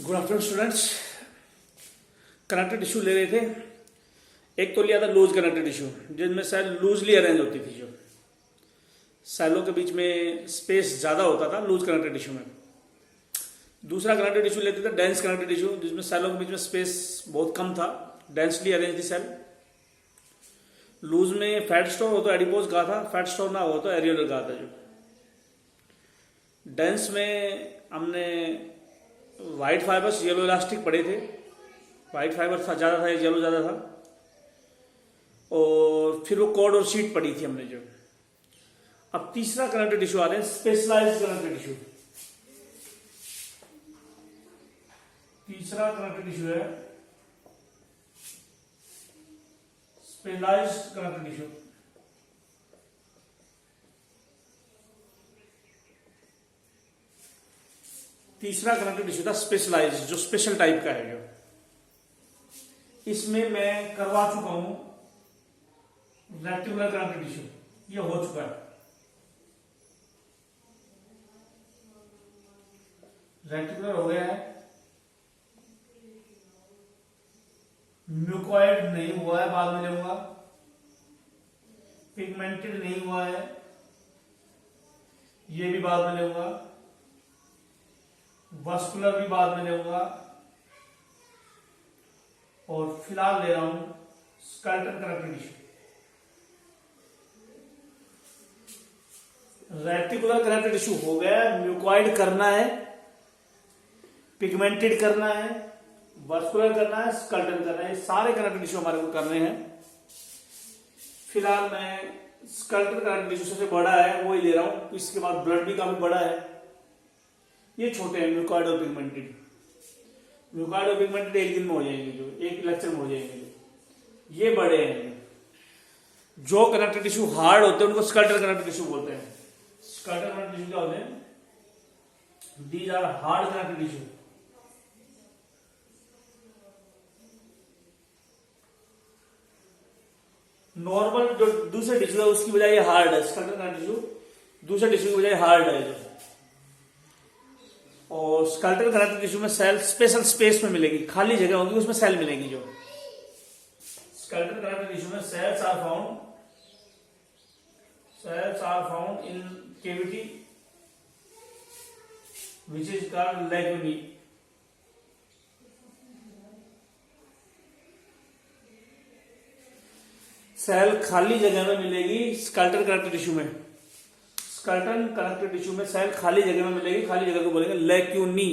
Good afternoon students. Connected tissue ले रहे थे। एक तो लिया था लूज कनेक्टेड टिश्यू जिनमें सेल लूजली अरेंज होती थी, जो सेलों के बीच में स्पेस ज़्यादा होता था लूज कनेक्टेड टिश्यू में। दूसरा कनेक्टेड टिश्यू लेते थे डेंस कनेक्टेड टिश्यू जिसमें सेलों के बीच में स्पेस बहुत कम था, डेंसली अरेंज थी सेल। लूज में फैट स्टोर हो तो एडिपोज कहा था, फैट स्टोर ना हो तो एरियोलर कहा था। जो डेंस में हमने वाइट फाइबर्स येलो इलास्टिक पड़े थे, वाइट फाइबर था ज़्यादा था, येलो ज़्यादा था। और फिर वो कॉर्ड और शीट पड़ी थी हमने। जो अब तीसरा कनेक्टिव टिश्यू आ रहे हैं स्पेशलाइज्ड कनेक्टिव टिश्यू। तीसरा कनेक्टिव टिश्यू है स्पेशलाइज्ड कनेक्टिव टिश्यू। तीसरा कनेक्टिव टिश्यू था स्पेशलाइज्ड, जो स्पेशल टाइप का है। जो इसमें मैं करवा चुका हूं रेक्टेंगुलर कनेक्टिव टिश्यू, ये हो चुका है। रेक्टेंगुलर हो गया है, म्यूकॉइड नहीं हुआ है, बाद में लेऊंगा। पिगमेंटेड नहीं हुआ है, ये भी बाद में लेऊंगा। वस्कुलर भी बाद में लेऊंगा। और फिलहाल ले रहा हूं skeletal connective tissue. Reticular connective tissue हो गया, म्यूकॉइड करना है, पिगमेंटेड करना है, वस्कुलर करना है, स्केलेटल करना है। सारे कनेक्टिव टिश्यू हमारे को करने हैं। फिलहाल मैं स्केलेटल कनेक्टिव टिश्यू सबसे बड़ा है वो ही ले रहा हूं। इसके बाद ब्लड भी काफी बड़ा है, ये छोटे हैं म्यूकॉइड और पिगमेंटेड। म्यूकॉइड और पिगमेंटेड एक दिन में हो जाएंगे, जो एक लेक्चर में हो जाएंगे। ये बड़े हैं। जो कनेक्टिव टिश्यू हार्ड होते हैं उनको स्केलेटल कनेक्टिव टिश्यू बोलते हैं। स्केलेटल कनेक्टिव टिश्यू क्या होते हैं? These are hard connective tissue. Normal जो दूसरे टिश्यू है उसकी बजाय हार्ड है। स्केलेटल कनेक्टिव टिश्यू दूसरे टिश्यू की बजाय हार्ड है। जो और स्केलेटल कनेक्टिव टिश्यू में सेल स्पेशल स्पेस में मिलेगी, खाली जगह होगी उसमें सेल मिलेगी। जो स्केलेटल कनेक्टिव टिश्यू में cells are found in cavity which is called lacunae. Cell खाली जगह में मिलेगी स्केलेटल कनेक्टिव टिश्यू में। स्केलेटल कनेक्टिव टिश्यू में सेल खाली जगह में मिलेगी, खाली जगह को बोलेंगे लैक्यूनी।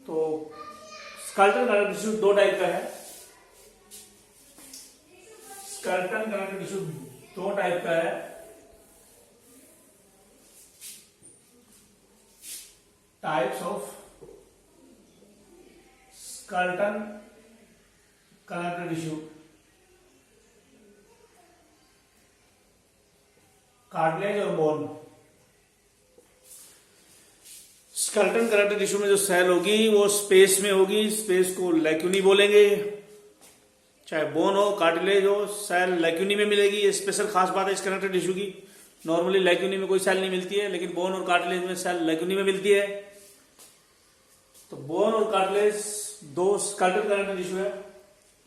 तो स्केलेटल कनेक्टिव टिश्यू दो टाइप का है। स्केलेटल कनेक्टिव टिश्यू दो टाइप का है। Types of skeletal connective tissue: cartilage और बोन। स्केलेटल कनेक्टिव टिश्यू में जो सेल होगी वो स्पेस में होगी, स्पेस को लैक्यूनी बोलेंगे। चाहे बोन हो कार्टिलेज हो, सेल लैक्यूनी में मिलेगी। ये स्पेशल खास बात है इस कनेक्टिव टिश्यू की। नॉर्मली लैक्यूनी में कोई सेल नहीं मिलती है, लेकिन बोन और कार्टिलेज में सेल लैक्यूनी में मिलती है। तो बोन और कार्टिलेज दो स्केलेटल कनेक्टिव टिश्यू है।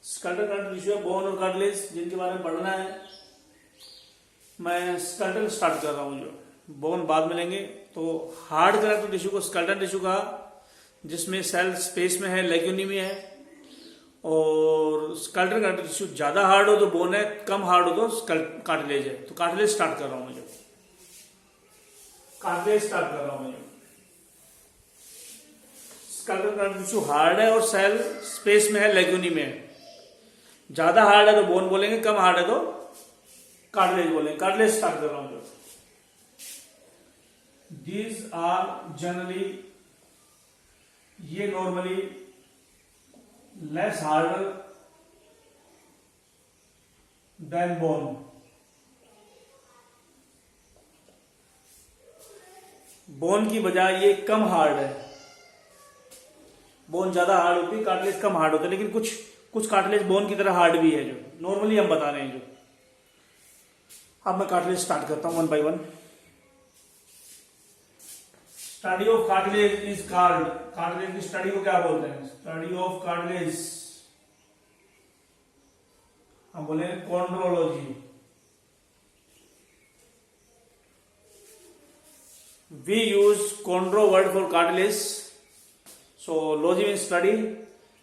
स्केलेटल कनेक्टिव टिश्यू है बोन और कार्टिलेज, जिनके बारे में पढ़ना है। मैं स्केलेटल स्टार्ट कर रहा हूं, जो बोन बाद में लेंगे। तो हार्ड कनेक्टिव टिश्यू को स्केलेटल टिश्यू कहा, जिसमें सेल स्पेस में है, लैक्यूनी में है। और स्केलेटल कनेक्टिव टिश्यू ज्यादा हार्ड हो तो बोन है, कम हार्ड हो तो कार्टिलेज है। तो कार्टिलेज स्टार्ट कर रहा हूं मैं। कार्टिलेज स्टार्ट कर रहा हूं मैं। स्केलेटल कनेक्टिव टिश्यू हार्ड है और सेल स्पेस में है, लैक्यूनी में है। ज्यादा हार्ड है तो बोन बोलेंगे, कम हार्ड है तो कार्टिलेज बोलेंगे। कार्टिलेज स्टार्ट कर रहा हूं। जो दीज आर जनरली, ये normally less harder than bone. Bone की बजाय ये कम हार्ड है। बोन ज्यादा हार्ड होती है, कार्टिलेज कम हार्ड होता है। लेकिन कुछ कार्टिलेज बोन की तरह हार्ड भी है, जो नॉर्मली हम बता रहे हैं। जो अब मैं कार्टिलेज स्टार्ट करता हूं one by one. Study of cartilage is called, cartilage की स्टडी को क्या बोलते हैं? स्टडी ऑफ कार्टिलेज हम बोले कॉन्ड्रोलॉजी। We use chondro word for cartilage. So logy means study.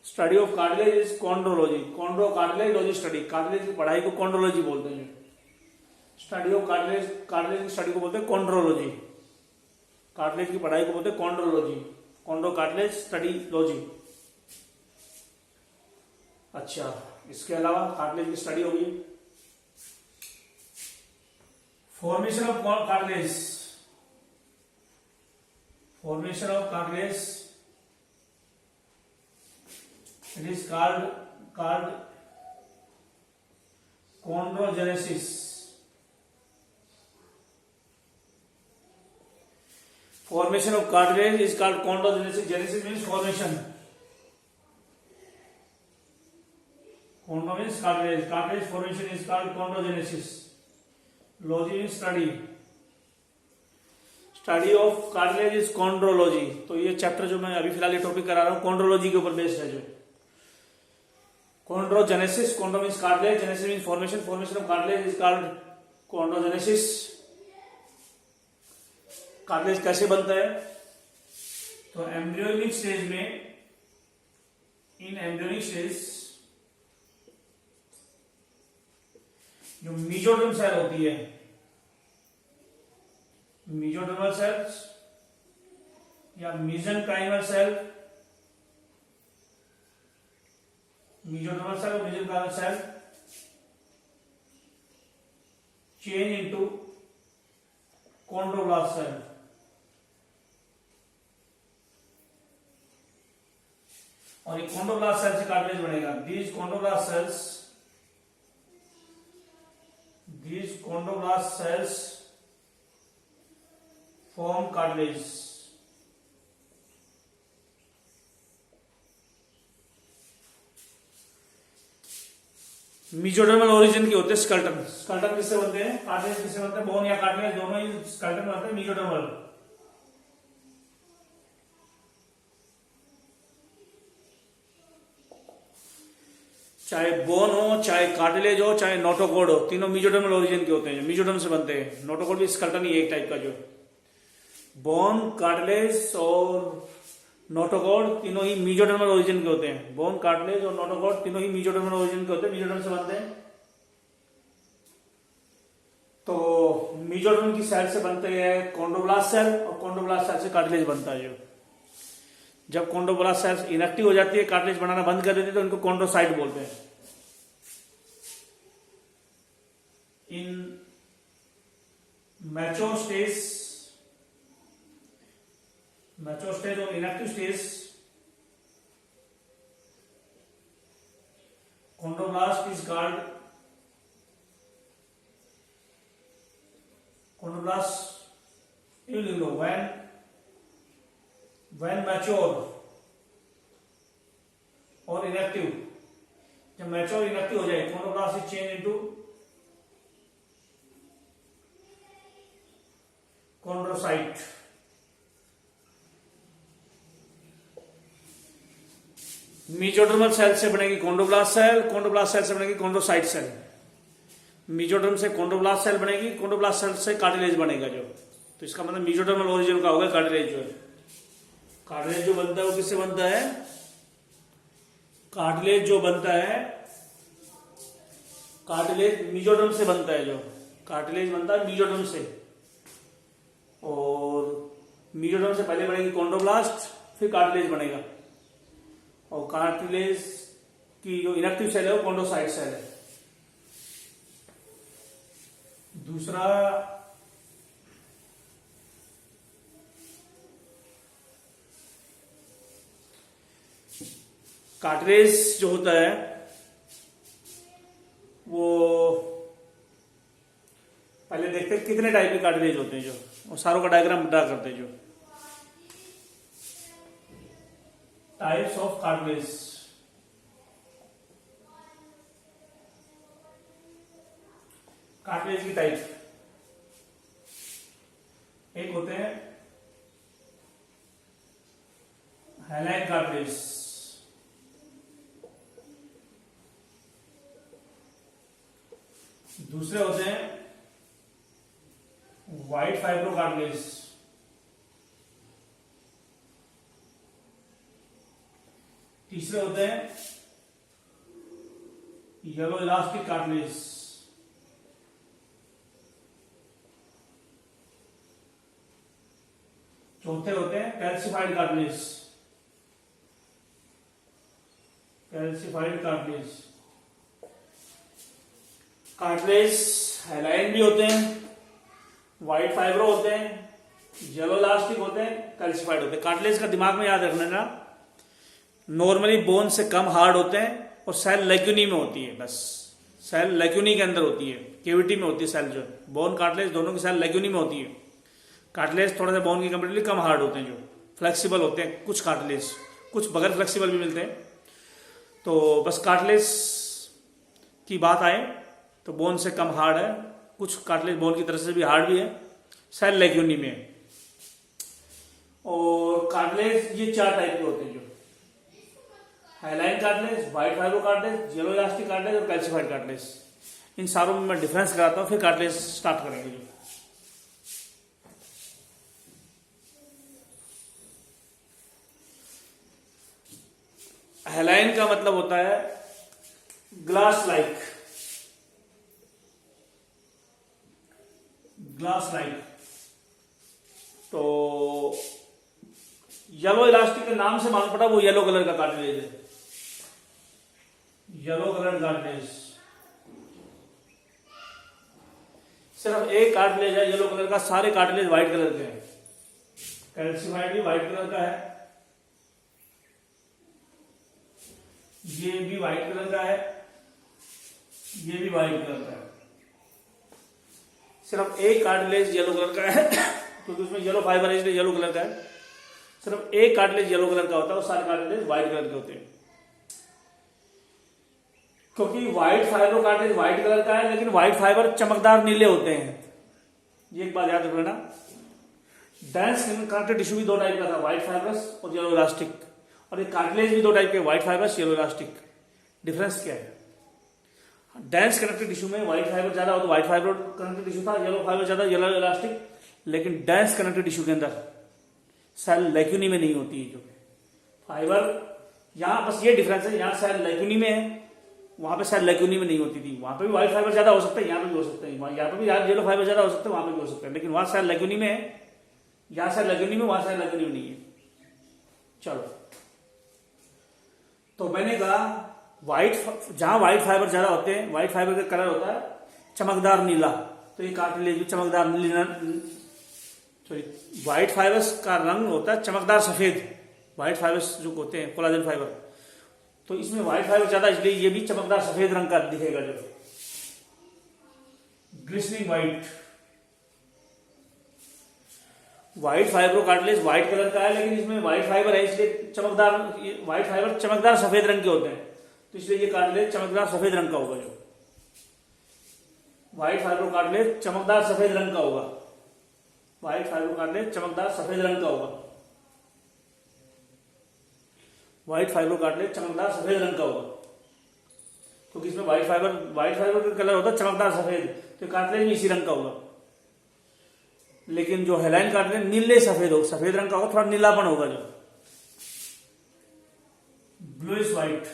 Study of cartilage is chondrology. Chondro cartilage, logy study. Cartilage की पढ़ाई को chondrology बोलते हैं। Study of cartilage, cartilage की स्टडी को बोलते हैं chondrology. Cartilage की पढ़ाई को बोलते हैं chondrology. Chondro cartilage study logy. अच्छा, इसके अलावा cartilage की स्टडी होगी। Formation of cartilage. Formation of cartilage, it is called chondrogenesis. Formation of cartilage is called chondrogenesis. Genesis means formation. Chondro means cartilage. Cartilage formation is called chondrogenesis. Logy means study. Study of cartilage is chondrology. तो ये chapter जो मैं अभी फिलहाल ये topic करा रहा हूँ कॉन्ड्रोलॉजी के ऊपर बेस्ड है। जो chondrogenesis, chondro means cartilage, genesis means formation, formation of cartilage is called chondrogenesis. Cartilage कैसे बनता है? तो एम्ब्रियोनिक स्टेज में, इन एम्ब्रियोनिक स्टेज जो मेसोडर्म सेल होती है, मेसोडर्मल सेल्स या मेसेनकाइमल सेल, मेसोडर्मल सेल और mesenchymal cell change into chondroblast cell. और ये कॉन्ड्रोब्लास्ट सेल से कार्टिलेज बनेगा। These chondroblast cells form cartilage. Mesodermal origin के होते हैं स्केलेटन। स्केलेटन किससे बनते हैं? कार्टिलेज किससे बनते हैं? बोन या कार्टिलेज दोनों ही स्केलेटन बनते हैं मेसोडर्मल। चाहे बोन हो, चाहे कार्टिलेज हो, चाहे नोटोकॉर्ड हो, तीनों मेसोडर्मल ओरिजिन के होते हैं, मेसोडर्म से बनते हैं। नोटोकॉर्ड भी स्केलेटन ही एक टाइप का। जो बोन, कार्टिलेज और नोटोकॉर्ड तीनों ही मेसोडर्मल ओरिजिन के होते हैं। बोन, कार्टिलेज और नोटोकॉर्ड तीनों ही मेसोडर्मल ओरिजिन के होते हैं, मेसोडर्म से बनते हैं। तो मेसोडर्म की सेल से बनते हैं कॉन्ड्रोब्लास्ट सेल, और कॉन्ड्रोब्लास्ट सेल से कार्टिलेज बनता है। जो जब कॉन्ड्रोब्लास्ट सेल इनएक्टिव हो जाती है, कार्टिलेज बनाना बंद कर देती है, तो उनको कॉन्ड्रोसाइट बोलते हैं। इन मैच्योर स्टेज और inactive stage chondroblast is called you know when mature और inactive, जब मैच्योर इनएक्टिव हो जाए chondroblast is changed into chondrocyte। Mesodermal cell से बनेगी कॉन्ड्रोब्लास्ट सेल, कॉन्ड्रोब्लास्ट सेल से बनेगी कॉन्ड्रोसाइट सेल। मेसोडर्म से कॉन्ड्रोब्लास्ट सेल बनेगी, कॉन्ड्रोब्लास्ट सेल से कार्टिलेज बनेगा। जो तो इसका मतलब मेसोडर्मल ओरिजिन का होगा कार्टिलेज। जो है कार्टिलेज जो बनता है वो किससे बनता है? कार्टिलेज जो बनता है, कार्टिलेज मेसोडर्म से बनता है। जो कार्टिलेज बनता है मेसोडर्म से, और मेसोडर्म से पहले बनेगी कॉन्ड्रोब्लास्ट, फिर कार्टिलेज बनेगा। और कार्टिलेज की जो इनएक्टिव सेल है वो कॉन्ड्रोसाइट सेल है। दूसरा कार्टिलेज जो होता है वो पहले देखते हैं कितने टाइप के कार्टिलेज होते हैं। जो और सारों का डायग्राम ड्रा करते हैं। जो टाइप्स ऑफ कार्टिलेज, कार्टिलेज की टाइप एक होते हैं हेलाइन कार्टिलेज। दूसरे होते हैं व्हाइट फाइब्रो कार्टिलेज। तीसरे होते हैं येलो इलास्टिक कार्टिलेज। चौथे होते हैं calcified cartilage. Calcified cartilage. Cartilage hyaline भी होते हैं, व्हाइट फाइब्रो होते हैं, येलो इलास्टिक होते हैं, कैल्सिफाइड होते हैं। कार्टिलेज का दिमाग में याद रखना ना, नॉर्मली बोन से कम हार्ड होते हैं और सेल लेक्यूनी में होती है। बस सेल लेक्यूनी के अंदर होती है, केविटी में होती है सेल। जो बोन कार्टिलेज दोनों की सेल लेक्यूनी में होती है। कार्टिलेज थोड़ा सा बोन की कंपेरेटिवली कम हार्ड होते हैं, जो फ्लेक्सिबल होते हैं। कुछ कार्टिलेज, कुछ बगैर फ्लेक्सिबल भी मिलते हैं। तो बस कार्टिलेज की बात आए तो बोन से कम हार्ड है, कुछ कार्टिलेज बोन की तरह से भी हार्ड भी है, सेल लेक्यूनी में है। और कार्टिलेज ये 4 टाइप के होते हैं, जो hyaline cartilage, white fibro cartilage, yellow elastic cartilage और कैल्सिफाइड कार्टिलेज। इन सारों में मैं डिफरेंस कराता हूं, फिर कार्टिलेज स्टार्ट करेंगे। जो हाइलाइन का मतलब होता है ग्लास लाइक। Glass like. तो येलो इलास्टिक के नाम से मालूम पड़ा वो येलो कलर का कार्टिलेज है। Yellow colour cartilage. सिर्फ एक कार्टिलेज है येलो कलर का, सारे कार्टिलेज व्हाइट कलर के हैं। कैल्सिफाइड भी व्हाइट कलर का है, ये भी व्हाइट कलर का है, ये भी व्हाइट कलर का है। सिर्फ एक कार्टिलेज येलो कलर का है क्योंकि उसमें येलो फाइबर है, इसलिए येलो कलर का है। सिर्फ एक कार्टिलेज येलो कलर का होता है और सारे कार्टिलेज व्हाइट कलर के होते हैं। क्योंकि white fibre cartilage white colour का है, लेकिन व्हाइट फाइबर चमकदार नीले होते हैं। ये एक बात याद रखना। डेंस कनेक्टिव टिश्यू भी 2 टाइप का था, व्हाइट फाइबरस और येलो इलास्टिक। और ये कार्टिलेज भी 2 टाइप के, white fibrous, yellow elastic. Difference क्या है? डेंस कनेक्टिव टिश्यू में व्हाइट फाइबर ज्यादा हो तो व्हाइट फाइबर कनेक्टिव टिश्यू था, येलो फाइबर ज्यादा, येलो इलास्टिक। लेकिन डेंस कनेक्टिव टिश्यू के अंदर सेल लेक्यूनी में नहीं होती है। जो फाइबर यहां बस ये डिफरेंस है, यहां सेल लेक्यूनी में है, वहां पे सेल लेक्यूनी में नहीं होती थी। वहां पे भी व्हाइट फाइबर ज्यादा हो सकता है, यहां पे भी हो सकता है। यहाँ पे भी येलो फाइबर ज्यादा हो सकता है, वहां पे भी हो सकता है। लेकिन वहां सेल लेक्यूनी में है, यहां सेल लेक्यूनी में, वहां सेल लेक्यूनी में नहीं है। चलो, तो मैंने कहा जहां व्हाइट फाइबर ज्यादा होते हैं, व्हाइट फाइबर का कलर होता है चमकदार नीला, तो ये कार्टिलेज भी चमकदार नीला। सॉरी, व्हाइट फाइबर्स का रंग होता है चमकदार सफेद। व्हाइट फाइबर्स जो होते हैं कोलाजन फाइबर, तो इसमें व्हाइट फाइबर ज्यादा, इसलिए ये भी चमकदार सफेद रंग का दिखेगा। जो glistening white. White fibro cartilage white colour का है, लेकिन इसमें व्हाइट फाइबर है, इसलिए चमकदार, व्हाइट फाइबर चमकदार सफेद रंग के होते हैं, तो इसलिए ये कार्टिलेज चमकदार सफेद रंग का होगा। जो व्हाइट फाइब्रो कार्टिलेज चमकदार सफेद रंग का होगा। व्हाइट फाइब्रो कार्टिलेज चमकदार सफेद रंग का होगा। व्हाइट फाइब्रो कार्टिलेज चमकदार सफेद रंग का होगा, क्योंकि इसमें व्हाइट फाइबर का कलर होता है चमकदार सफेद, तो कार्टिलेज भी इसी रंग का होगा। लेकिन जो हेलाइन कार्टिलेज नीले सफेद हो, सफेद रंग का होगा, थोड़ा नीलापन होगा। जो ब्लूइश व्हाइट।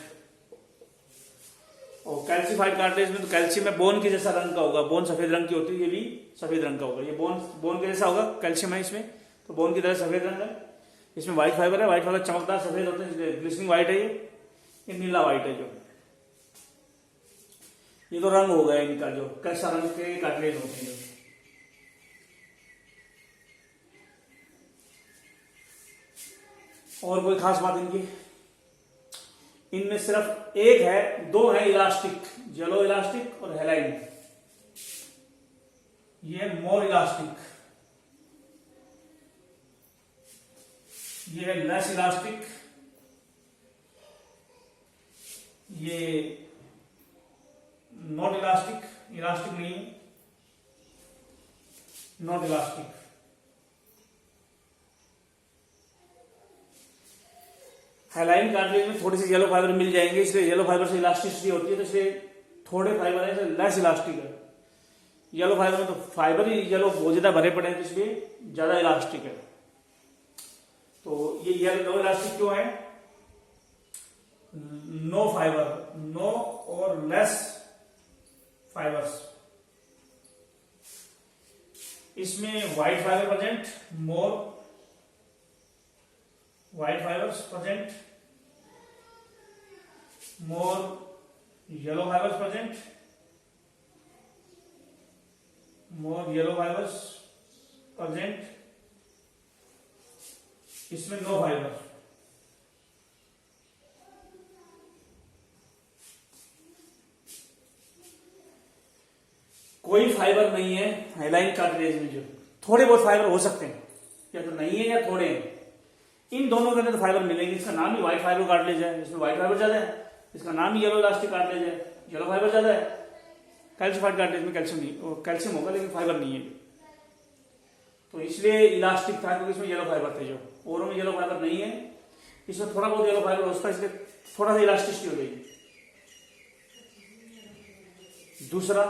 और कैल्सिफाइड कार्टिलेज में तो कैल्शियम में बोन के जैसा रंग का होगा, बोन सफेद रंग की होती है, ये भी सफेद रंग का होगा। ये बोन के जैसा होगा, कैल्शियम है इसमें, तो बोन की तरह सफेद रंग है। इसमें व्हाइट फाइबर है, व्हाइट फाइबर चमकदार सफेद होते हैं, इसलिए ग्लिसनिंग व्हाइट है। ये नीला व्हाइट है। जो ये तो रंग हो गया इनका, जो कैसा रंग के कार्टिलेज होते हैं। और कोई खास बात इनकी? इनमें सिर्फ एक है, 2 है इलास्टिक, येलो इलास्टिक और हेलाइन। ये मोर इलास्टिक, ये है लेस इलास्टिक, ये नॉट इलास्टिक, इलास्टिक नहीं है, नॉट इलास्टिक। हाइलाइन कार्टिलेज में थोड़े से येलो फाइबर मिल जाएंगे, इसलिए येलो फाइबर से इलास्टिसिटी होती है, तो इसलिए थोड़े फाइबर है लेस इलास्टिक है। येलो फाइबर में तो फाइबर ही येलो बहुत ज्यादा भरे पड़े हैं, तो इसलिए ज्यादा इलास्टिक है। तो ये येलो इलास्टिक क्यों है? नो फाइबर, नो और लेस फाइबर्स। इसमें white fibre present, more white fibres present, more yellow fibres present, more yellow fibres present. इसमें नो फाइबर। कोई फाइबर नहीं है हाइलाइन कार्टिलेज में, जो थोड़े बहुत फाइबर हो सकते हैं, या तो नहीं है या थोड़े हैं। इन दोनों के अंदर तो फाइबर मिलेंगे। इसका नाम ही व्हाइट फाइबर कार्टिलेज है, इसमें व्हाइट फाइबर ज्यादा है। इसका नाम ही येलो इलास्टिक कार्टिलेज है, येलो फाइबर ज्यादा है। कैल्शिफाइड कार्टिलेज में कैल्शियम नहीं, कैल्शियम होगा लेकिन फाइबर नहीं है, तो इसलिए इलास्टिक था क्योंकि इसमें येलो फाइबर थे। जो औरों में येलो फाइबर नहीं है, इसमें थोड़ा बहुत येलो फाइबर होता है, इसलिए थोड़ा सा इलास्टिसिटी हो जाएगी। दूसरा,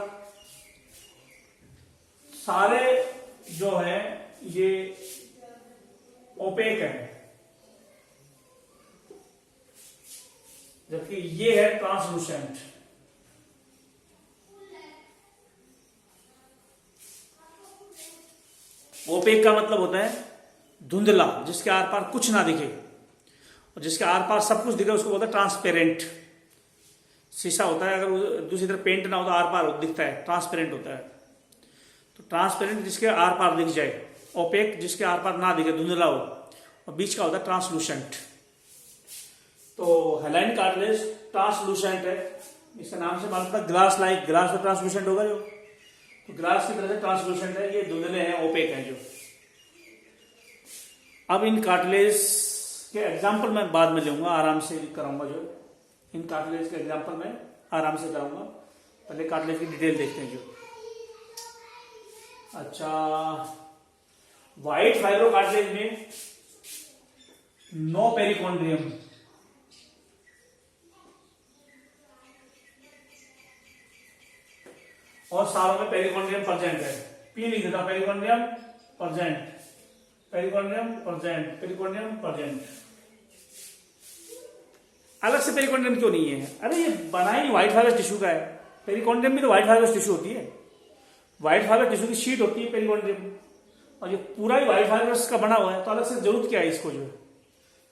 सारे जो है ये ओपेक है, जबकि ये है ट्रांसलूसेंट। ओपेक का मतलब होता है धुंधला, जिसके आर पार कुछ ना दिखे, और जिसके आर पार सब कुछ दिखे उसको बोलते हैं ट्रांसपेरेंट। शीशा होता है, अगर दूसरी तरफ पेंट ना हो तो आर पार दिखता है, ट्रांसपेरेंट होता है। तो ट्रांसपेरेंट जिसके आर पार दिख जाए, ओपेक जिसके आर पार ना दिखे, धुंधला हो, और बीच का होता है ट्रांसलूसेंट। तो हाइलाइन कार्टिलेज ट्रांसलूसेंट है, इसका नाम से मालूम था ग्लास लाइक, ग्लास तो ट्रांसलूसेंट होगा जो, तो ग्लास की तरह से ट्रांसलूसेंट है। ये धुंधले हैं, ओपेक हैं जो। अब इन कार्टिलेज के एग्जाम्पल मैं बाद में लूंगा, आराम से कराऊंगा। जो इन कार्टिलेज के एग्जाम्पल मैं आराम से कराऊंगा, पहले कार्टिलेज की डिटेल देखते हैं जो। अच्छा, व्हाइट फाइब्रो कार्टिलेज में नो पेरिकॉन्ड्रियम, और सारों में पेरिकॉन्ड्रियम प्रेजेंट है। पी लिख देता, perichondrium present, perichondrium present, perichondrium present. अलग से पेरिकॉन्ड्रियम क्यों नहीं है? अरे ये बना ही व्हाइट फाइबर टिश्यू का है। पेरिकॉन्ड्रियम भी तो व्हाइट फाइबर टिश्यू होती है, व्हाइट फाइबर टिश्यू की शीट होती है पेरिकॉन्ड्रियम, और ये पूरा ही व्हाइट फाइबर्स का बना हुआ है, तो अलग से जरूरत क्या है इसको जो है?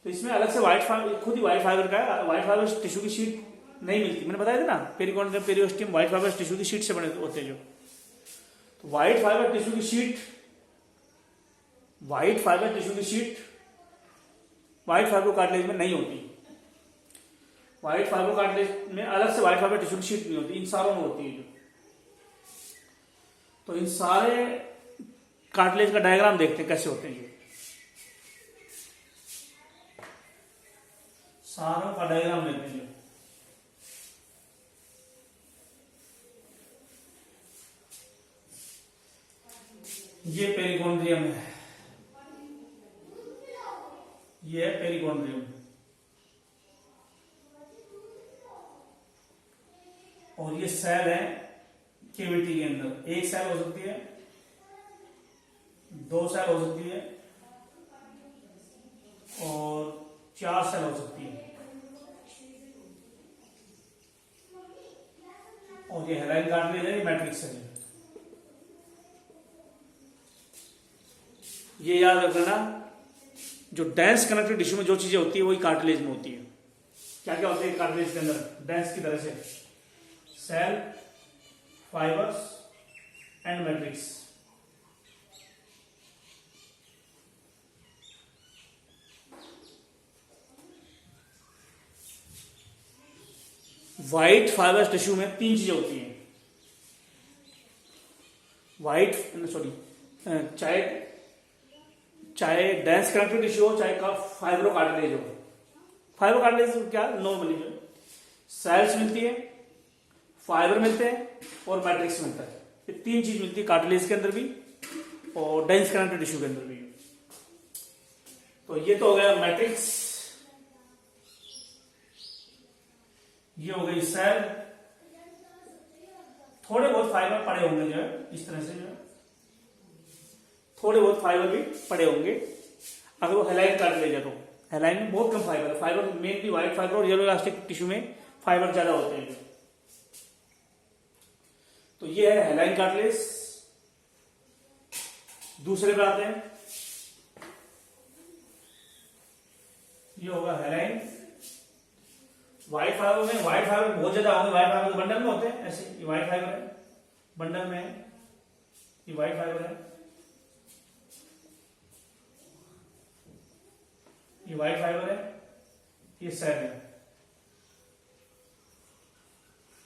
तो इसमें अलग से व्हाइट फाइबर, खुद ही व्हाइट फाइबर का है, व्हाइट फाइबर टिश्यू की शीट नहीं मिलती। मैंने बताया था ना, perichondrium periosteum white fibre tissue की शीट से बने होते हैं जो। तो व्हाइट फाइबर टिश्यू की शीट, व्हाइट फाइबर टिश्यू की शीट व्हाइट फाइब्रो कार्टिलेज में नहीं होती। व्हाइट फाइब्रो कार्टिलेज में अलग से व्हाइट फाइबर टिश्यू की शीट नहीं होती, इन सारों में होती है जो। तो इन सारे कार्टिलेज का डायग्राम देखते हैं कैसे होते हैं जो। सारों का डायग्राम लेते हैं जो। ये पेरिकॉन्ड्रियम है, ये है पेरिकॉन्ड्रियम, और ये सेल है कैविटी के अंदर। एक सेल हो सकती है, दो सेल हो सकती है, और 4 सेल हो सकती है। और ये हाइलाइन कार्टिलेज है, ये मैट्रिक्स है। ये याद रखना, जो डेंस कनेक्टिव टिश्यू में जो चीजें होती है वही कार्टिलेज में होती है। क्या क्या होती है कार्टिलेज के अंदर डेंस की तरह से? Cell, fibres and matrix. White fibres tissue में 3 चीजें होती हैं। व्हाइट सॉरी चाहे डेंस कनेक्टिव टिश्यू हो, चाहे का फाइब्रो कार्टिलेज हो। फाइब्रो कार्टिलेज क्या नॉर्मली जो सेल्स मिलती है, फाइबर मिलते हैं और मैट्रिक्स मिलता है। ये 3 चीज मिलती है कार्टिलेज के अंदर भी और डेंस कनेक्टिव टिश्यू के अंदर भी। तो ये तो हो गया मैट्रिक्स, ये हो गई सेल। थोड़े बहुत फाइबर पड़े होंगे जो है इस तरह से, जो है थोड़े बहुत फाइबर भी पड़े होंगे अगर वो हेलाइन कार्टिलेज है तो। हेलाइन में बहुत कम फाइबर है, फाइबर मेनली व्हाइट फाइबर और येलो इलास्टिक टिश्यू में फाइबर ज्यादा होते हैं। तो ये है हेलाइन कार्टिलेज। दूसरे पे आते हैं, ये होगा हेलाइन। व्हाइट फाइबर में, व्हाइट फाइबर बहुत ज्यादा होंगे, व्हाइट फाइबर बंडल में होते हैं ऐसे। ये व्हाइट फाइबर है, बंडल में है, ये व्हाइट फाइबर है, ये व्हाइट फाइबर है, ये सेल है,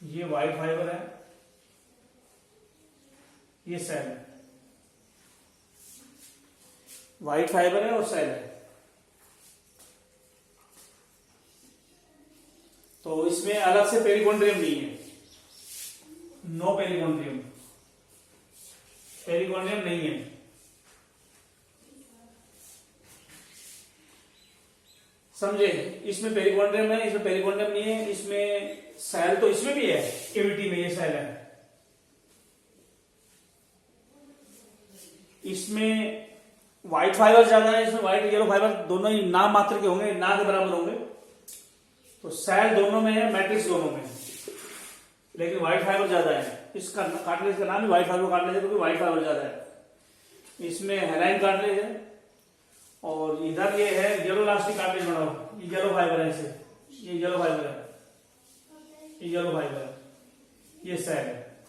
ये व्हाइट फाइबर है, ये सेल है, व्हाइट फाइबर है और सेल है। तो इसमें अलग से पेरिकॉन्ड्रियम नहीं है, नो पेरिकॉन्ड्रियम, पेरिकॉन्ड्रियम नहीं है। समझे? इसमें पेरिकॉन्ड्रियम है, इसमें पेरिकॉन्ड्रियम नहीं है। इसमें सेल तो इसमें भी है, केविटी में ये सेल है। इसमें व्हाइट फाइबर ज्यादा है, इसमें व्हाइट येलो फाइबर दोनों ही नाम मात्र के होंगे, ना के बराबर होंगे। तो सेल दोनों में है, मैट्रिक्स दोनों में, लेकिन व्हाइट फाइबर ज्यादा है। इसका कार्टिलेज का नाम ही व्हाइट फाइबर कार्टिलेज है, क्योंकि व्हाइट फाइबर ज्यादा है। इसमें हेलाइन कार्टिलेज है और इधर ये है येलो इलास्टिक कार्टिलेज बना हुआ, ये येलो फाइबर है, इसे ये येलो फाइबर है, ये येलो फाइबर है, ये सेल है,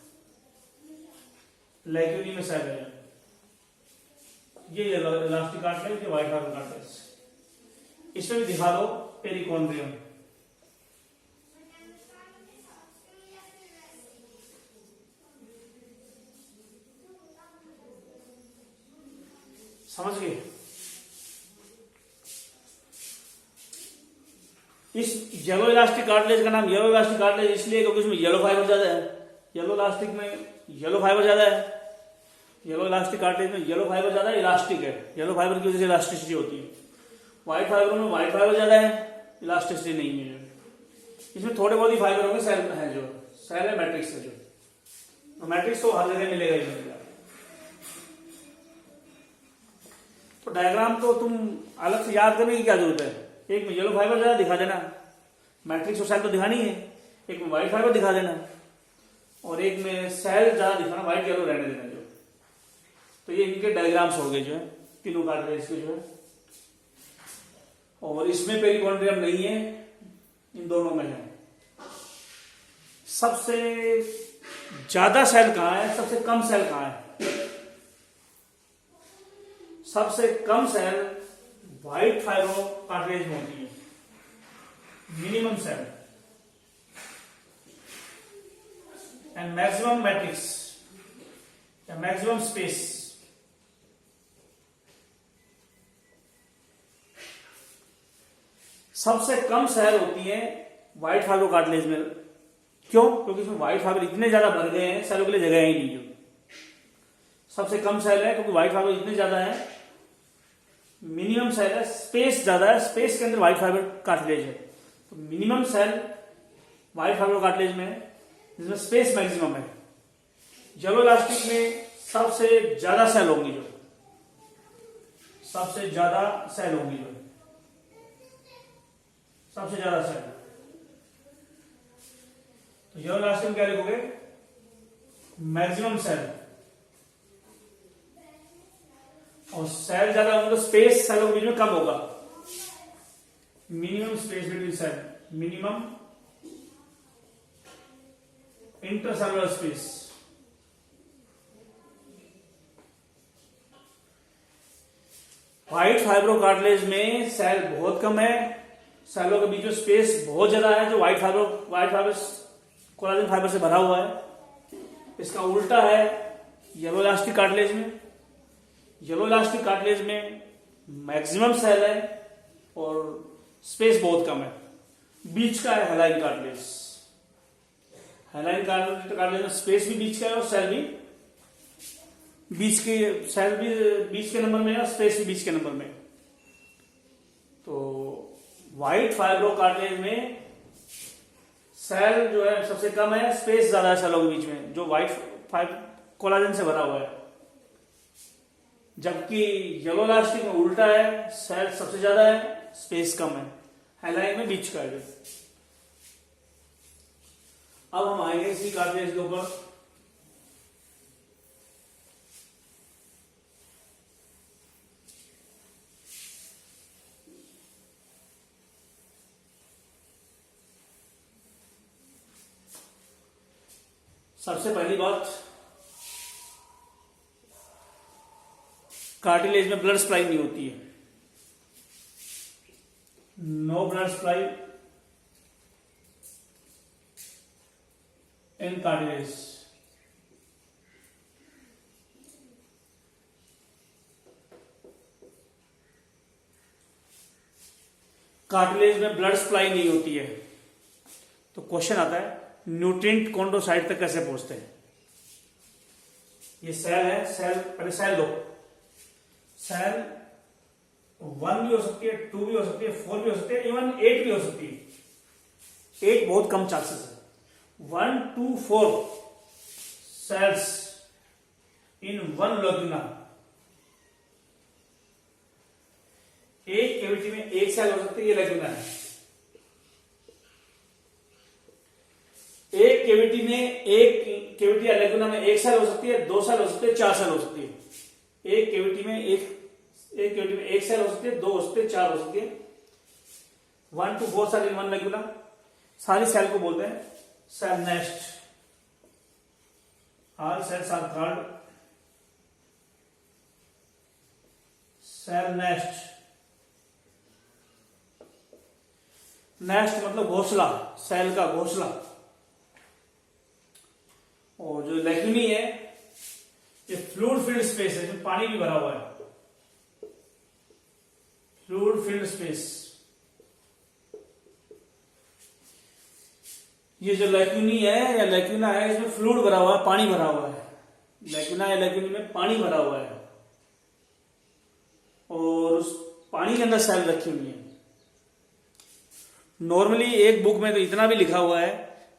लैक्यूनी में सेल है, ये येलो इलास्टिक कार्टिलेज, ये व्हाइट फाइबर कार्टिलेज। इसमें भी दिखा दो पेरिकॉन्ड्रियम। समझ गए? इस येलो इलास्टिक कार्टिलेज का नाम येलो इलास्टिक कार्टिलेज इसलिए क्योंकि उसमें येलो फाइबर ज्यादा है। येलो इलास्टिक में येलो फाइबर ज्यादा है, येलो इलास्टिक कार्टिलेज में येलो फाइबर ज्यादा इलास्टिक है, येलो फाइबर की वजह से इलास्टिसिटी होती है। व्हाइट फाइबर में व्हाइट फाइबर ज्यादा है, इलास्टिसिटी नहीं है। इसमें थोड़े बहुत ही फाइबर होंगे, सेल है, जो सेल है, मैट्रिक्स है। जो मैट्रिक्स तो हर जगह मिलेगा ही मिलेगा। तो डायग्राम तो तुम अलग से याद करने की क्या जरूरत है, एक में येलो फाइबर ज्यादा दिखा देना, मैट्रिक्स और सेल तो दिखानी है, एक में व्हाइट फाइबर दिखा देना और एक में सेल ज्यादा दिखाना, व्हाइट येलो रहने देना। जो तो ये इनके डायग्राम्स हो गए जो है तीनों कार्टिलेज के जो है। और इसमें पेरिकॉन्ड्रियम नहीं है, इन दोनों में है। सबसे ज्यादा सेल कहां है, सबसे कम सेल कहां है? सबसे कम सेल व्हाइट फाइबर कार्टिलेज में होती है, minimum cell, and maximum matrix या मैक्सिमम स्पेस। सबसे कम सेल होती है व्हाइट फाइबर कार्टिलेज में। क्यों? क्योंकि इसमें व्हाइट फाइबर इतने ज्यादा भर गए हैं, सेलों के लिए जगह ही नहीं है। सबसे कम सेल है क्योंकि व्हाइट फाइबर इतने ज्यादा है। मिनिमम सेल है, स्पेस ज्यादा है, स्पेस के अंदर व्हाइट फाइबर कार्टिलेज है। तो minimum cell white fibre cartilage में है, जिसमें स्पेस मैक्सिमम है। येलो इलास्टिक में सबसे ज्यादा सेल होंगी, जो सबसे ज्यादा सेल होंगी, जो सबसे ज्यादा सेल। तो येलो इलास्टिक में क्या लिखोगे? Maximum cell. और सेल ज्यादा होंगे तो स्पेस सेलों के बीच में कम होगा। Minimum space between cell, minimum intercellular space. White fibro cartilage में सेल बहुत कम है, सेलों के बीच में स्पेस बहुत ज्यादा है, जो व्हाइट फाइबर कोलाजन फाइबर से भरा हुआ है। इसका उल्टा है येलो इलास्टिक कार्टिलेज में। येलो इलास्टिक कार्टिलेज में मैक्सिमम सेल है और स्पेस बहुत कम है। बीच का है हेलाइन कार्टिलेज। हेलाइन कार्टिलेज में स्पेस भी बीच का है और सेल भी बीच के, सेल भी बीच के नंबर में है और स्पेस भी बीच के नंबर में। तो व्हाइट फाइब्रो कार्टिलेज में सेल जो है सबसे कम है, स्पेस ज्यादा है सेलों के बीच में, जो व्हाइट फाइव कोलाजन से भरा हुआ है। जबकि येलो इलास्टिक में उल्टा है, सेल सबसे ज्यादा है, स्पेस कम है, हाईलाइट में बीच का है। अब हम आएंगे इसी कार्टिलेज के ऊपर। सबसे पहली बात, कार्टिलेज में ब्लड सप्लाई नहीं होती है, no blood supply in cartilage. Cartilage में ब्लड सप्लाई नहीं होती है, तो क्वेश्चन आता है न्यूट्रिएंट कॉन्ड्रोसाइट तक कैसे पहुंचते हैं। ये सेल है, सेल पहले सेल दो, सेल 1 भी हो सकती है, 2 भी हो सकती है, 4 भी हो सकती है, इवन 8 भी हो सकती है। 8 बहुत कम चांसेस है। 1 2 4 सेल्स इन 1 लैक्यूना। एक कैविटी में एक सेल हो सकती है, ये लैक्यूना है। एक कैविटी में एक कैविटी या लैक्यूना में एक सेल हो सकती है, 2 सेल हो सकते हैं, 4 सेल हो सकती है। एक कैविटी में एक सेल हो सकती है, 2 हो सकते हैं, 4 हो सकती है। 1 to 4 सेल इन 1 लैक्यूना। सारी सेल को बोलते हैं cell nest. All cells are called cell nest. Nest मतलब घोंसला, सेल का घोंसला। और जो लैक्यूनी है ये फ्लूइड फिल्ड स्पेस है, जिसमें पानी भी भरा हुआ है, फ्लूइड फिल्ड स्पेस। ये जो लैक्यूनी है या लैक्यूना है, इसमें फ्लूइड भरा हुआ है, पानी भरा हुआ है। लैक्यूना या लैक्यूनी में पानी भरा हुआ है और उस पानी के अंदर सेल रखी हुई है। नॉर्मली एक बुक में तो इतना भी लिखा हुआ है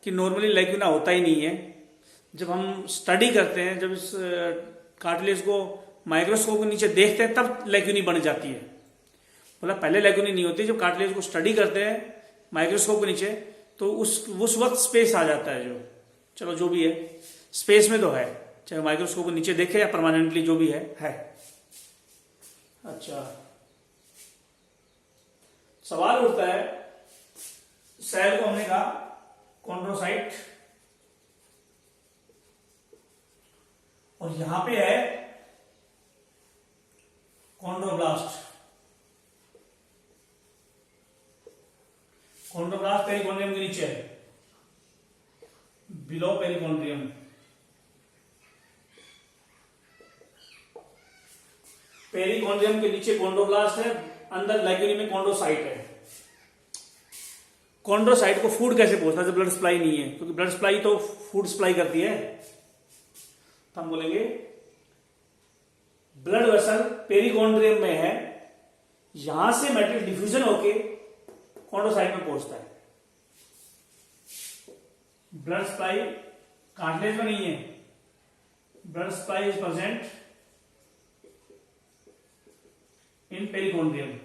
कि नॉर्मली लैक्यूना होता ही नहीं है। जब हम स्टडी करते हैं, जब इस कार्टिलेज को माइक्रोस्कोप के नीचे देखते हैं, तब लैक्यूनी बन जाती है। मतलब पहले लैक्यूनी नहीं होती। जब कार्टिलेज को स्टडी करते हैं माइक्रोस्कोप के नीचे, तो उस वक्त स्पेस आ जाता है। जो चलो जो भी है, स्पेस में तो है, चाहे माइक्रोस्कोप के नीचे देखे या परमानेंटली जो भी है। अच्छा, सवाल उठता है, सेल को हमने कहा कॉन्ड्रोसाइट, और यहां पे है कॉन्ड्रोब्लास्ट। कॉन्ड्रोब्लास्ट पेरिकॉन्ड्रियम के नीचे है, बिलो पेरिकॉन्ड्रियम। पेरिकॉन्ड्रियम के नीचे कॉन्ड्रोब्लास्ट है, अंदर लैक्यूनी में कॉन्ड्रोसाइट है। कॉन्ड्रोसाइट को फूड कैसे पहुंचता है जब ब्लड सप्लाई नहीं है? क्योंकि ब्लड सप्लाई तो फूड सप्लाई करती है। तो हम बोलेंगे ब्लड वेसल पेरिकॉन्ड्रियम में है, यहां से मेटेरियल डिफ्यूजन होके कॉन्ड्रोसाइट में पहुंचता है। ब्लड सप्लाई कार्टिलेज में नहीं है, blood supply is present in perichondrium.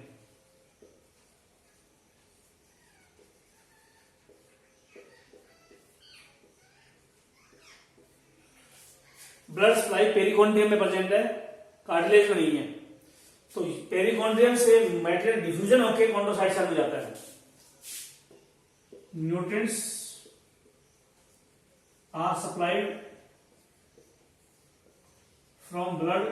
Blood supply perichondrium में प्रेजेंट है, कार्टिलेज में नहीं है। तो पेरिकॉन्ड्रियम से मेटेरियल डिफ्यूजन होकर कॉन्ड्रोसाइट सेल में जाता है। Nutrients are supplied from blood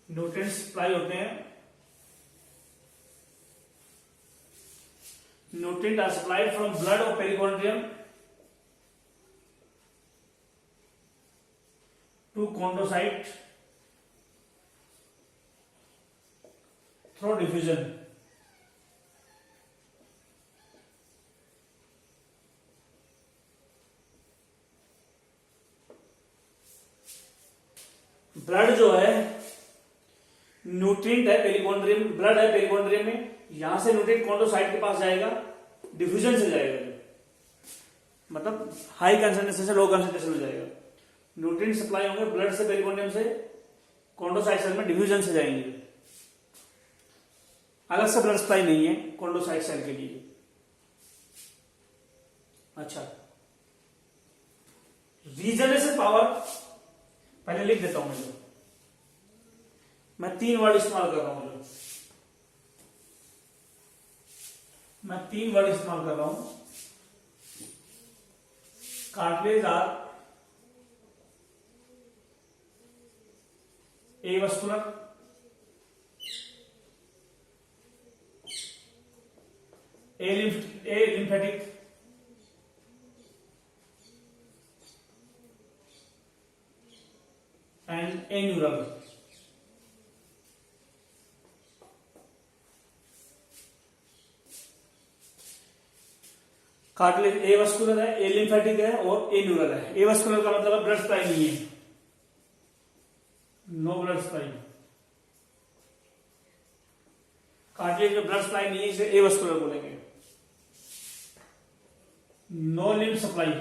nutrients supply होते हैं, nutrient are supplied from blood और perichondrium to chondrocyte through diffusion. Blood जो है न्यूट्रिएंट है पेरिकॉन्ड्रियम, ब्लड है पेरिकॉन्ड्रियम में, यहां से न्यूट्रिएंट कॉन्ड्रोसाइट के पास जाएगा, डिफ्यूजन से जाएगा, मतलब हाई कंसंट्रेशन से लो कंसंट्रेशन में जाएगा। न्यूट्रिएंट सप्लाई होंगे ब्लड से, पेरिकोर्डियम से, कॉन्ड्रोसाइट सेल में डिफ्यूजन से जाएंगे। अलग से ब्लड सप्लाई नहीं है कॉन्ड्रोसाइट सेल के लिए। अच्छा, रीजनरेशन पावर पहले लिख देता हूं मैं 3 वर्ड इस्तेमाल कर रहा हूं cartilage are avascular, alymphatic, and annular। Cartilage avascular है, ए लिम्फेटिक है और ए न्यूरल है। ए वस्कुलर का मतलब ब्लड सप्लाई नहीं है, नो ब्लड सप्लाई। कार्टिलेज में ब्लड सप्लाई नहीं है, इसे ए वस्कुलर बोलेंगे। No lymph supply,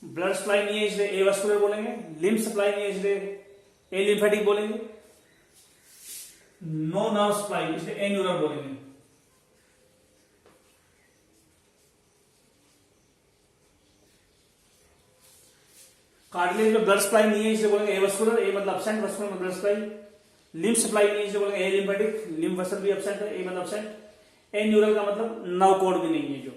blood supply नहीं है इसलिए ए वस्कुलर बोलेंगे। लिम्फ सप्लाई नहीं है इसलिए ए लिम्फेटिक बोलेंगे। नो नर्व सप्लाई इसलिए ए न्यूरल बोलेंगे। कार्टिलेज में ब्लड सप्लाई नहीं है इसलिए बोलेंगे ए वस्कुलर, ए मतलब एब्सेंट, वस्कुलर में ब्लड सप्लाई। लिम्फ सप्लाई नहीं है इसलिए बोलेंगे ए लिम्फेटिक, लिम्फ वेसल भी एब्सेंट है, ए मतलब एब्सेंट। ए न्यूरल का मतलब नर्व कोड भी नहीं है जो।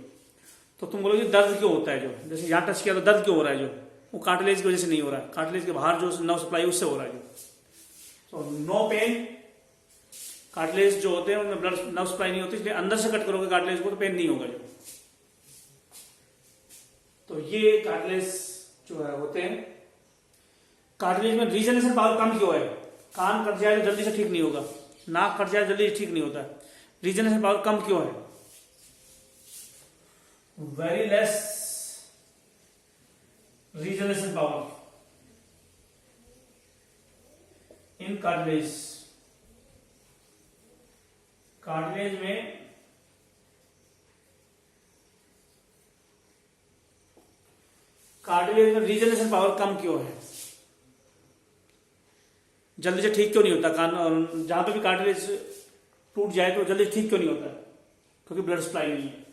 तो तुम बोलोगे दर्द क्यों होता है, जो जैसे यहां टच किया तो दर्द क्यों हो रहा है, जो वो कार्टिलेज की वजह से नहीं हो रहा है, कार्टिलेज के बाहर जो नर्व सप्लाई उससे हो रहा है जो। तो नो पेन, कार्टिलेज जो होते हैं उनमें ब्लड नर्व सप्लाई नहीं होती, इसलिए अंदर से कट करोगे कार्टिलेज को तो पेन नहीं होगा जो। तो ये कार्टिलेज जो है होते हैं। कार्टिलेज में रीजनरेशन पावर कम क्यों है? कान कट जाए तो जल्दी से ठीक नहीं होगा, नाक कट जाए जल्दी ठीक नहीं होता, रीजनरेशन पावर कम क्यों है? Very less regeneration power in cartilage। Cartilage में रीजनरेशन पावर कम क्यों है, जल्दी से ठीक क्यों नहीं होता? कान जहां पे भी कार्टिलेज टूट जाए तो जल्दी ठीक क्यों नहीं होता? क्योंकि ब्लड सप्लाई नहीं है,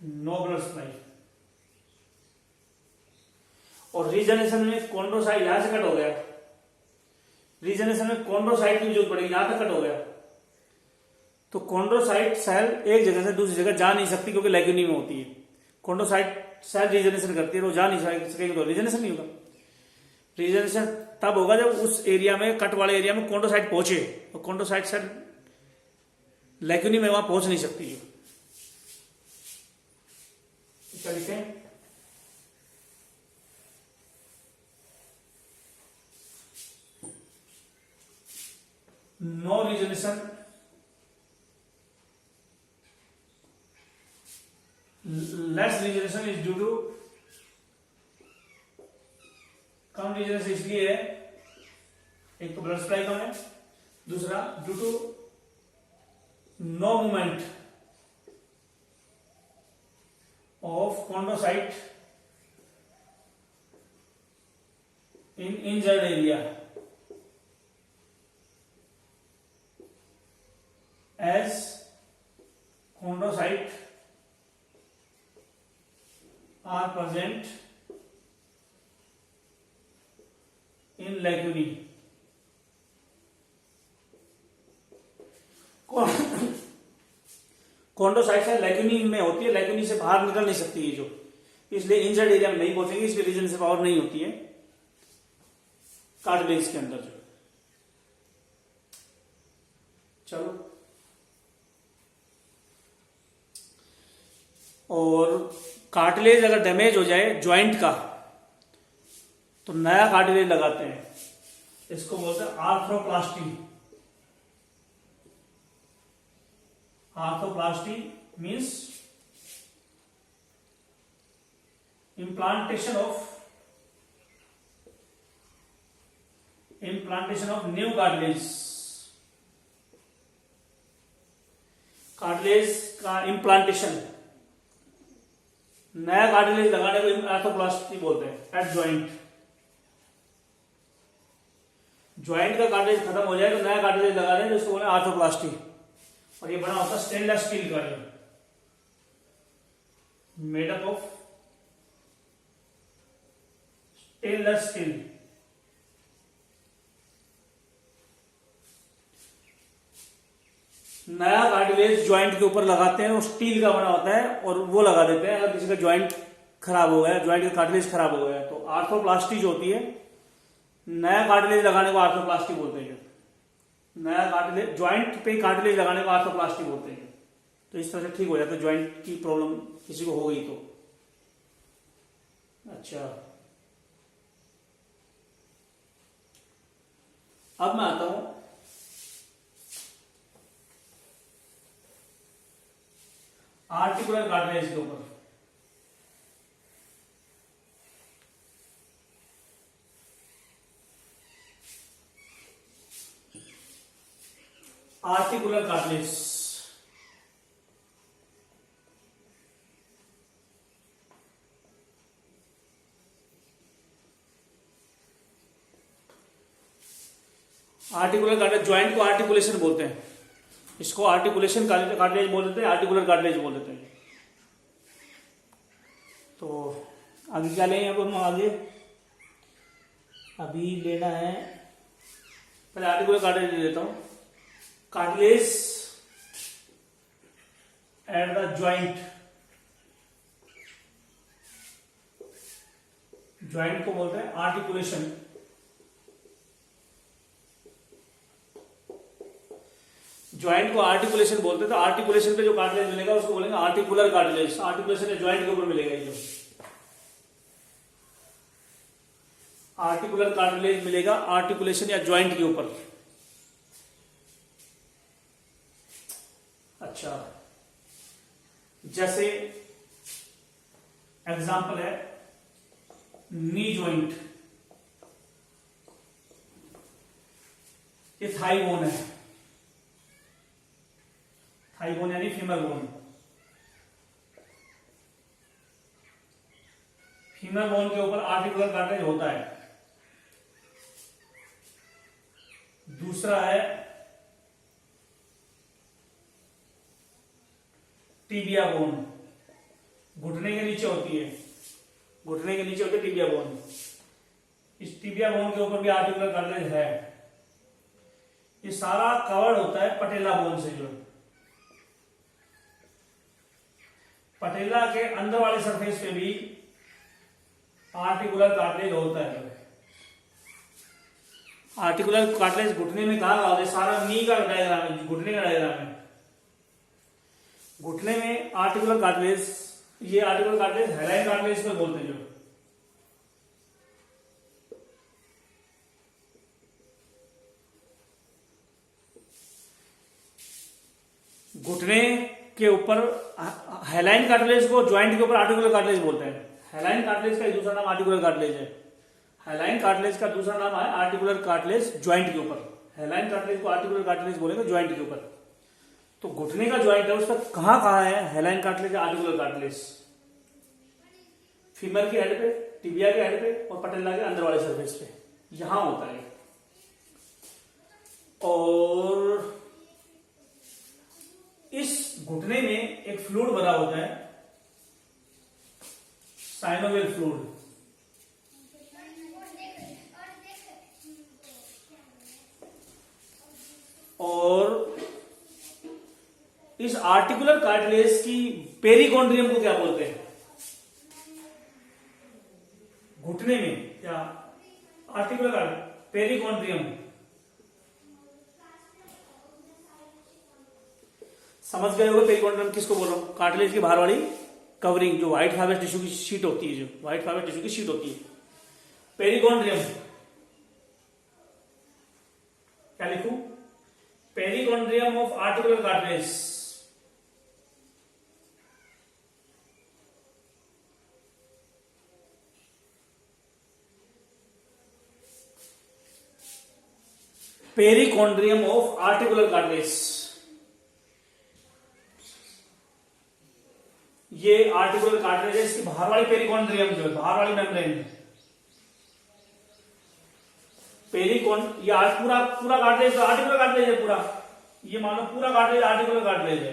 नो ब्लड सप्लाई। और रीजनरेशन में कॉन्ड्रोसाइट यहां से कट हो गया, रीजनरेशन में कॉन्ड्रोसाइट की जरूरत पड़ेगी, यहां तक कट हो गया तो कॉन्ड्रोसाइट सेल एक जगह से दूसरी जगह जा नहीं सकती क्योंकि लैक्यूनी में होती है। कॉन्ड्रोसाइट सेल रीजनरेशन करती है, वो जा नहीं सकेगी तो रीजनरेशन नहीं होगा। रीजनरेशन तब होगा जब उस एरिया में, कट वाले एरिया में कॉन्ड्रोसाइट पहुंचे, और कॉन्ड्रोसाइट सेल लैक्यूनी में वहां पहुंच नहीं सकती है। क्या लिखते हैं? No regeneration, less regeneration is due to, कम रीजनरेशन इसलिए है, एक तो ब्लड सप्लाई कम है, दूसरा due to no movement of chondrocyte in injured area as chondrocyte are present in lacunae। Chondrocyte से लैक्यूनी में होती है, लैक्यूनी से बाहर निकल नहीं सकती है जो, इसलिए इंजर्ड एरिया में नहीं पहुंचेगी, इसलिए रीजन से पावर नहीं होती है कार्टिलेज के अंदर जो। चलो, और कार्टिलेज अगर डैमेज हो जाए जॉइंट का तो नया कार्टिलेज लगाते हैं, इसको बोलते हैं arthroplasty. Arthroplasty means implantation of implantation of new cartilage, cartilage का इम्प्लांटेशन, नया कार्टिलेज लगाने को आर्थोप्लास्टी बोलते हैं। एट ज्वाइंट, ज्वाइंट का कार्टिलेज खत्म हो जाए तो नया कार्टिलेज लगा दें, जिसको बोले आर्थोप्लास्टी। और ये बना होता है स्टेनलेस स्टील का, ये made up of stainless steel. नया कार्टिलेज ज्वाइंट के ऊपर लगाते हैं, वो स्टील का बना होता है और वो लगा देते हैं अगर किसी का ज्वाइंट खराब हो गया, ज्वाइंट का कार्टिलेज खराब हो गया। तो आर्थोप्लास्टी जो होती है, नया कार्टिलेज लगाने को आर्थोप्लास्टी बोलते हैं। नया कार्टिलेज, ज्वाइंट पे कार्टिलेज लगाने को आर्थोप्लास्टी बोलते हैं। तो इस तरह से ठीक हो जाता है ज्वाइंट की प्रॉब्लम किसी को हो गई तो। अच्छा, अब मैं आता हूं आर्टिकुलर कार्टिलेज के ऊपर। Articular cartilage, articular cartilage, joint को आर्टिकुलेशन बोलते हैं, इसको आर्टिकुलेशन कार्टिलेज बोल देते हैं, आर्टिकुलर कार्टिलेज बोल देते हैं। तो आगे क्या लेंगे अब हम? आगे अभी लेना है, पहले आर्टिकुलर कार्टिलेज ले लेता हूं। Cartilage at the joint, joint को बोलते हैं आर्टिकुलेशन। ज्वाइंट को आर्टिकुलेशन बोलते हैं, तो आर्टिकुलेशन पे जो कार्टिलेज मिलेगा उसको बोलेंगे आर्टिकुलर कार्टिलेज। आर्टिकुलेशन या ज्वाइंट के ऊपर मिलेगा ये, जो आर्टिकुलर कार्टिलेज मिलेगा आर्टिकुलेशन या ज्वाइंट के ऊपर। अच्छा, जैसे एग्जांपल है नी ज्वाइंट, ये थाई बोन है, थाई बोन यानी फीमर बोन। फीमर बोन के ऊपर आर्टिकुलर कार्टिलेज होता है। दूसरा है टिबिया बोन, घुटने के नीचे होती है, घुटने के नीचे होती है टिबिया बोन। इस टिबिया बोन के ऊपर भी आर्टिकुलर कार्टिलेज है। ये सारा कवर्ड होता है पटेला बोन से, जो पटेला के अंदर वाले सरफेस पे भी आर्टिकुलर कार्टिलेज होता है। आर्टिकुलर कार्टिलेज घुटने में कहां होता है? सारा नी का डायग्राम है, घुटने का डायग्राम है। घुटने में आर्टिकुलर कार्टिलेज, ये आर्टिकुलर कार्टिलेज हेलाइन कार्टिलेज पर बोलते हैं। जो घुटने के ऊपर हेलाइन कार्टिलेज को, ज्वाइंट के ऊपर आर्टिकुलर कार्टिलेज बोलते हैं। हेलाइन कार्टिलेज का दूसरा नाम आर्टिकुलर कार्टिलेज है। हेलाइन कार्टिलेज का दूसरा नाम है आर्टिकुलर कार्टिलेज ज्वाइंट के ऊपर। हेलाइन कार्टिलेज को आर्टिकुलर कार्टिलेज बोलेंगे ज्वाइंट के ऊपर। तो घुटने का ज्वाइंट है, उसका कहां कहां है हेलाइन कार्टिलेज, आर्टिकुलर कार्टिलेज? फीमर की हेड पे, टिबिया के हेड पे और पटेला के अंदर वाले सरफेस पे, यहां होता है। और इस घुटने में एक फ्लूइड भरा होता है, साइनोवियल फ्लूइड। और इस आर्टिकुलर कार्टिलेज की पेरिकॉन्ड्रियम को क्या बोलते हैं? घुटने में क्या आर्टिकुलर पेरिकॉन्ड्रियम, समझ गए हो? पेरिकॉन्ड्रियम किसको बोल रहा हूं? कार्टिलेज की बाहर वाली कवरिंग, जो व्हाइट फाइबर टिश्यू की शीट होती है, जो व्हाइट फाइबर टिश्यू की शीट होती है, पेरिकॉन्ड्रियम। क्या लिखूं? Perichondrium of articular cartilage. Perichondrium of articular cartilage, ये आर्टिकुलर कार्टिलेज है, इसकी बाहर वाली पेरिकॉन्ड्रियम जो है, बाहर वाली मेम्ब्रेन, ये पूरा पूरा कार्टिलेज आर्टिकुलर कार्टिलेज है पूरा, ये मान लो पूरा कार्टिलेज आर्टिकुलर कार्टिलेज है,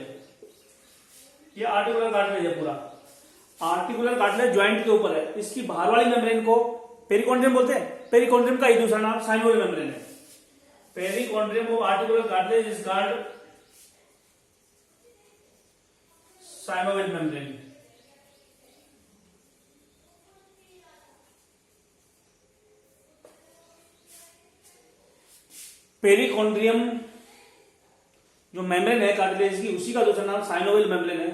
ये आर्टिकुलर कार्टिलेज है पूरा, आर्टिकुलर कार्टिलेज ज्वाइंट के ऊपर है, इसकी बाहर वाली मेम्ब्रेन को पेरिकॉन्ड्रियम बोलते हैं। पेरिकॉन्ड्रियम का एक दूसरा नाम साइनोवियल मेम्ब्रेन है। Perichondrium of articular cartilage is called synovial membrane. Perichondrium जो मेम्ब्रेन है कार्टिलेज की, उसी का दूसरा नाम साइनोवियल मेम्ब्रेन है।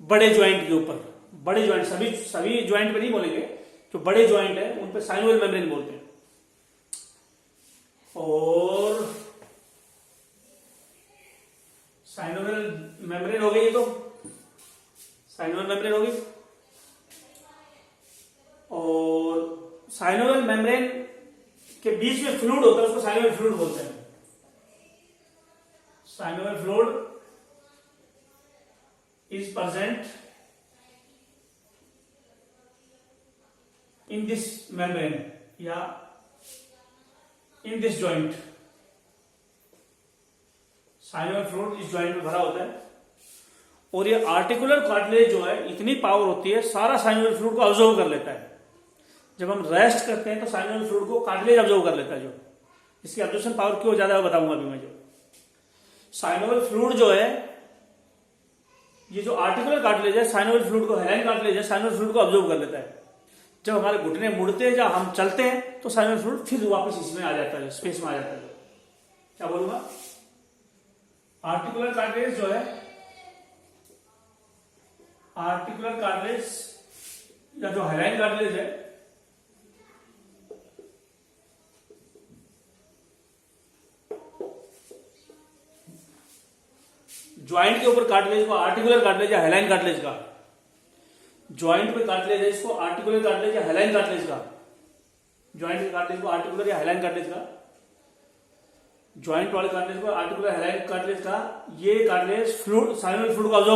बड़े ज्वाइंट के ऊपर, बड़े ज्वाइंट, सभी ज्वाइंट पे नहीं बोलेंगे, जो बड़े ज्वाइंट है उन पे साइनोवियल मेम्ब्रेन बोलते हैं। और साइनोवियल मेम्ब्रेन हो गई, तो साइनोवियल मेम्ब्रेन हो गई, और साइनोवियल मेम्ब्रेन के बीच में फ्लूइड होता है, उसको साइनोवियल फ्लूइड बोलते हैं। Synovial fluid is present in this membrane या in this joint। Synovial fluid इस जॉइंट में भरा होता है, और ये आर्टिकुलर कार्टिलेज जो है, इतनी पावर होती है, सारा साइनोवियल फ्लूइड को ऑब्जर्व कर लेता है। जब हम रेस्ट करते हैं तो साइनोवियल फ्लूइड को कार्टिलेज ऑब्जर्व कर लेता है। जो इसकी ऑब्जर्वेशन पावर क्यों ज्यादा है बताऊंगा अभी मैं। जो साइनोवियल फ्लूइड जो है, ये जो आर्टिकुलर कार्टिलेज है, साइनोवियल फ्लूइड को, हेलाइन कार्टिलेज है, साइनोवियल फ्लूइड को ऑब्जर्व कर लेता है। जब हमारे घुटने मुड़ते हैं, जब हम चलते हैं, तो साइनोवियल फ्लूइड फिर वापस इसमें आ जाता है, स्पेस में आ जाता है। क्या बोलूंगा, आर्टिकुलर कार्टिलेज जो है, आर्टिकुलर कार्टिलेज या जो हेलाइन कार्टिलेज है, ज्वाइंट के ऊपर कार्टिलेज को आर्टिकुलर कार्टिलेज या हेलाइन कार्टिलेज का, ज्वाइंट पे कार्टिलेज है, इसको आर्टिकुलर कार्टिलेज या हेलाइन कार्टिलेज का, ज्वाइंट के कार्टिलेज को आर्टिकुलर या हेलाइन कार्टिलेज का, ज्वाइंट वाले कार्टिलेज को आर्टिकुलर हेलाइन कार्टिलेज का, ये कार्टिलेज फ्लूइड, साइनोवियल फ्लूइड को ऑब्जर्व